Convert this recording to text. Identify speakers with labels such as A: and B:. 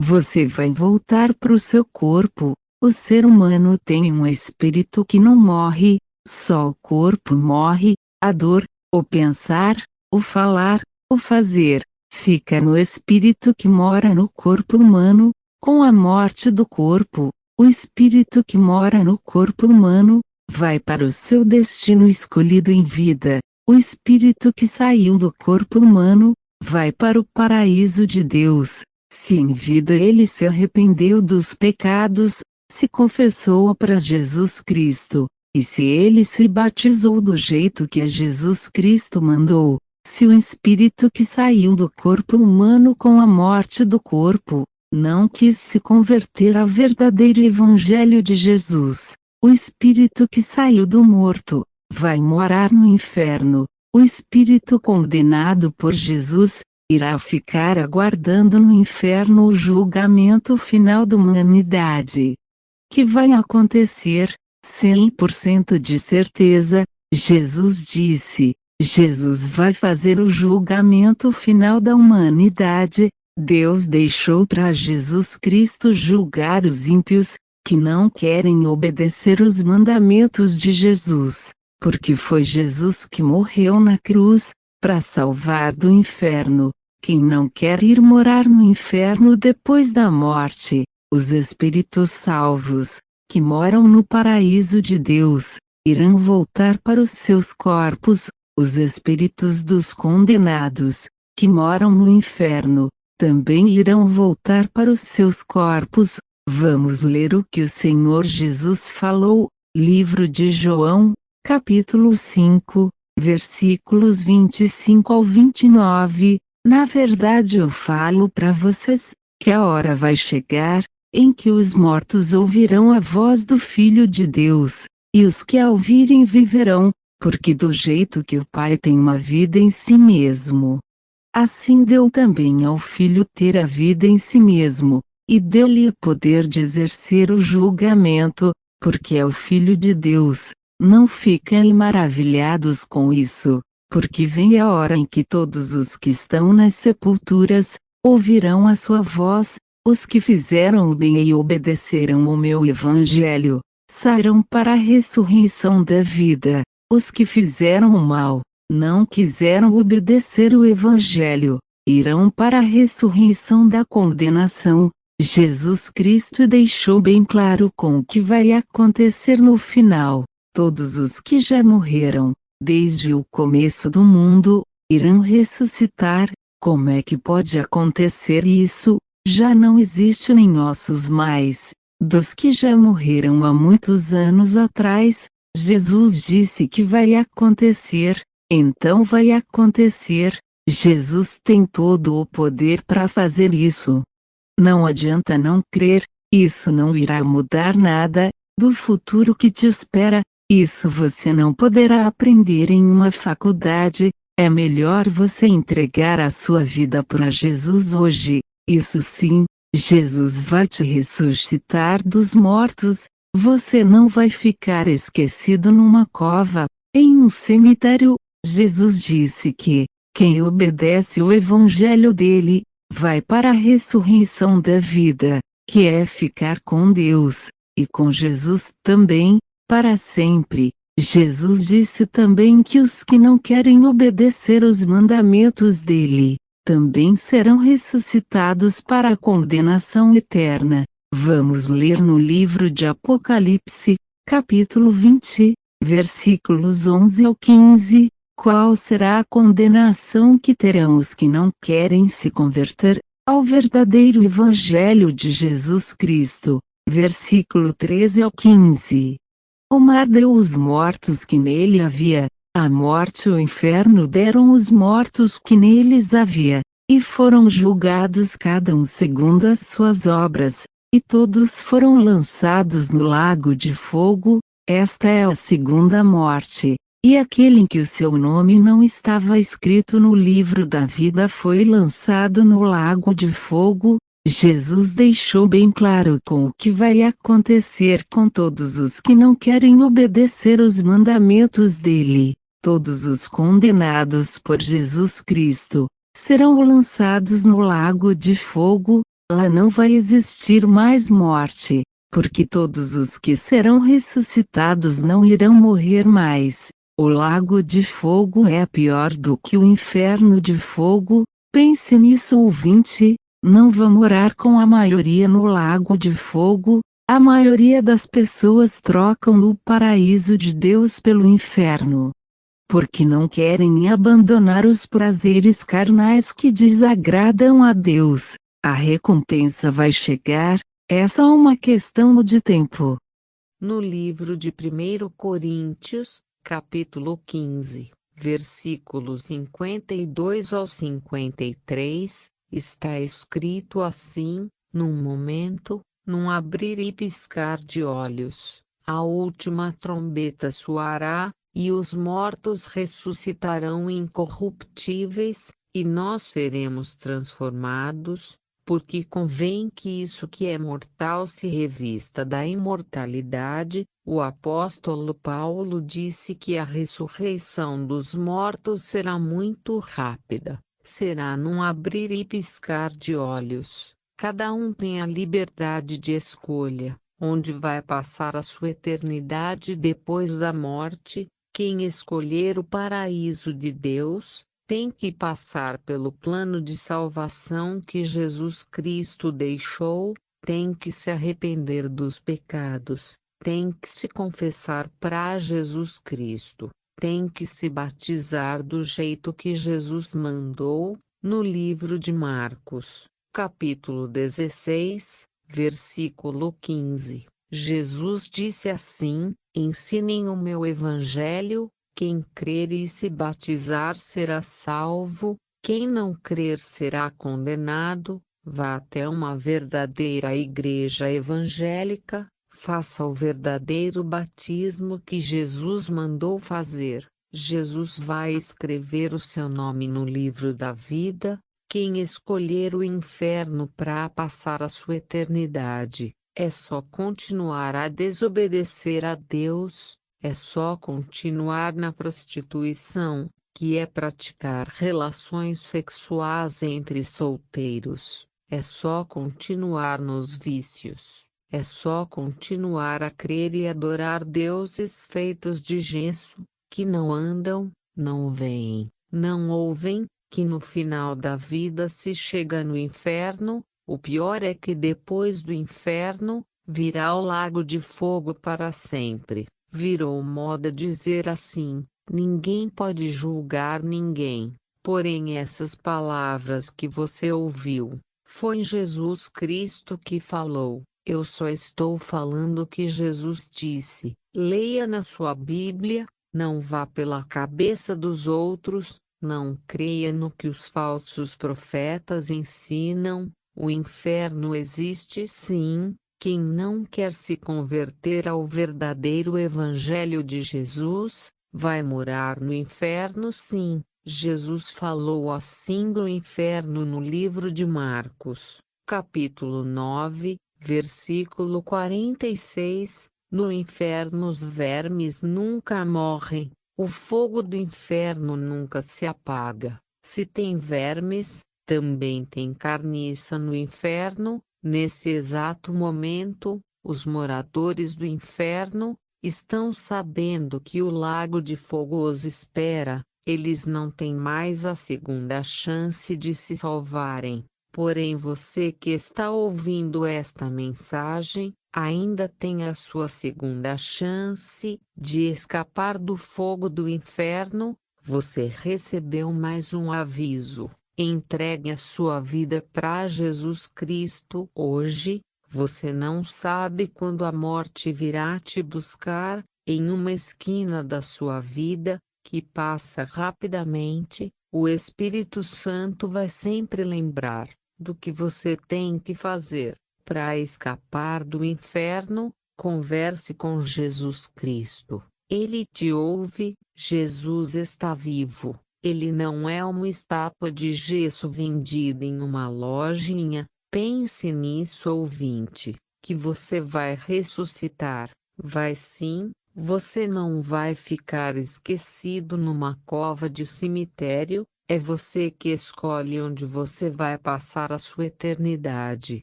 A: você vai voltar para o seu corpo. O ser humano tem um espírito que não morre, só o corpo morre. A dor, o pensar, o falar, o fazer, fica no espírito que mora no corpo humano. Com a morte do corpo, o espírito que mora no corpo humano vai para o seu destino escolhido em vida. O espírito que saiu do corpo humano vai para o paraíso de Deus. Se em vida ele se arrependeu dos pecados, se confessou para Jesus Cristo, e se ele se batizou do jeito que Jesus Cristo mandou, se o espírito que saiu do corpo humano com a morte do corpo não quis se converter ao verdadeiro Evangelho de Jesus, o espírito que saiu do morto vai morar no inferno. O espírito condenado por Jesus irá ficar aguardando no inferno o julgamento final da humanidade, que vai acontecer 100% de certeza. Jesus disse: Jesus vai fazer o julgamento final da humanidade. Deus deixou para Jesus Cristo julgar os ímpios, que não querem obedecer os mandamentos de Jesus, porque foi Jesus que morreu na cruz, para salvar do inferno. Quem não quer ir morar no inferno depois da morte, os espíritos salvos, que moram no paraíso de Deus, irão voltar para os seus corpos. Os espíritos dos condenados, que moram no inferno, também irão voltar para os seus corpos. Vamos ler o que o Senhor Jesus falou, livro de João, capítulo 5, versículos 25 ao 29. Na verdade eu falo para vocês, que a hora vai chegar, em que os mortos ouvirão a voz do Filho de Deus, e os que a ouvirem viverão, porque do jeito que o Pai tem uma vida em si mesmo, assim deu também ao Filho ter a vida em si mesmo, e deu-lhe o poder de exercer o julgamento, porque é o Filho de Deus. Não fiquem maravilhados com isso, porque vem a hora em que todos os que estão nas sepulturas ouvirão a sua voz. Os que fizeram o bem e obedeceram o meu evangelho sairão para a ressurreição da vida. Os que fizeram o mal, não quiseram obedecer o evangelho, irão para a ressurreição da condenação. Jesus Cristo deixou bem claro com o que vai acontecer no final. Todos os que já morreram, desde o começo do mundo, irão ressuscitar. Como é que pode acontecer isso? Já não existe nem ossos mais, dos que já morreram há muitos anos atrás. Jesus disse que vai acontecer, então vai acontecer. Jesus tem todo o poder para fazer isso. Não adianta não crer, isso não irá mudar nada do futuro que te espera. Isso você não poderá aprender em uma faculdade. É melhor você entregar a sua vida para Jesus hoje. Isso sim, Jesus vai te ressuscitar dos mortos. Você não vai ficar esquecido numa cova, em um cemitério. Jesus disse que quem obedece o evangelho dele vai para a ressurreição da vida, que é ficar com Deus, e com Jesus também, para sempre. Jesus disse também que os que não querem obedecer os mandamentos dele, também serão ressuscitados para a condenação eterna. Vamos ler no livro de Apocalipse, capítulo 20, versículos 11 ao 15. Qual será a condenação que terão os que não querem se converter ao verdadeiro Evangelho de Jesus Cristo? Versículo 13 ao 15. O mar deu os mortos que nele havia, a morte e o inferno deram os mortos que neles havia, e foram julgados cada um segundo as suas obras, e todos foram lançados no lago de fogo. Esta é a segunda morte, e aquele em que o seu nome não estava escrito no livro da vida foi lançado no lago de fogo. Jesus deixou bem claro com o que vai acontecer com todos os que não querem obedecer os mandamentos dele. Todos os condenados por Jesus Cristo serão lançados no lago de fogo. Lá não vai existir mais morte, porque todos os que serão ressuscitados não irão morrer mais. O lago de fogo é pior do que o inferno de fogo. Pense nisso, ouvinte. Não vá morar com a maioria no lago de fogo. A maioria das pessoas trocam o paraíso de Deus pelo inferno, porque não querem abandonar os prazeres carnais que desagradam a Deus. A recompensa vai chegar, é só uma questão de tempo.
B: No livro de 1 Coríntios, capítulo 15, versículos 52 ao 53, está escrito assim: num momento, num abrir e piscar de olhos, a última trombeta soará, e os mortos ressuscitarão incorruptíveis, e nós seremos transformados, porque convém que isso que é mortal se revista da imortalidade. O apóstolo Paulo disse que a ressurreição dos mortos será muito rápida, será num abrir e piscar de olhos. Cada um tem a liberdade de escolha, onde vai passar a sua eternidade depois da morte. Quem escolher o paraíso de Deus, tem que passar pelo plano de salvação que Jesus Cristo deixou, tem que se arrepender dos pecados, tem que se confessar para Jesus Cristo, tem que se batizar do jeito que Jesus mandou. No livro de Marcos, capítulo 16, versículo 15, Jesus disse assim: ensinem o meu evangelho. Quem crer e se batizar será salvo, quem não crer será condenado. Vá até uma verdadeira igreja evangélica, faça o verdadeiro batismo que Jesus mandou fazer. Jesus vai escrever o seu nome no livro da vida. Quem escolher o inferno para passar a sua eternidade, é só continuar a desobedecer a Deus. É só continuar na prostituição, que é praticar relações sexuais entre solteiros. É só continuar nos vícios. É só continuar a crer e adorar deuses feitos de gesso, que não andam, não veem, não ouvem, que no final da vida se chega no inferno. O pior é que depois do inferno, virá o lago de fogo para sempre. Virou moda dizer assim: ninguém pode julgar ninguém. Porém, essas palavras que você ouviu, foi Jesus Cristo que falou. Eu só estou falando o que Jesus disse. Leia na sua Bíblia, não vá pela cabeça dos outros, não creia no que os falsos profetas ensinam. O inferno existe sim. Quem não quer se converter ao verdadeiro Evangelho de Jesus, vai morar no inferno sim. Jesus falou assim do inferno no livro de Marcos, capítulo 9, versículo 46. No inferno os vermes nunca morrem, o fogo do inferno nunca se apaga. Se tem vermes, também tem carniça no inferno. Nesse exato momento, os moradores do inferno estão sabendo que o lago de fogo os espera. Eles não têm mais a segunda chance de se salvarem. Porém, você que está ouvindo esta mensagem, ainda tem a sua segunda chance de escapar do fogo do inferno. Você recebeu mais um aviso. Entregue a sua vida para Jesus Cristo hoje. Você não sabe quando a morte virá te buscar, em uma esquina da sua vida, que passa rapidamente. O Espírito Santo vai sempre lembrar do que você tem que fazer para escapar do inferno. Converse com Jesus Cristo. Ele te ouve. Jesus está vivo. Ele não é uma estátua de gesso vendida em uma lojinha. Pense nisso, ouvinte, que você vai ressuscitar. Vai sim, você não vai ficar esquecido numa cova de cemitério. É você que escolhe onde você vai passar a sua eternidade.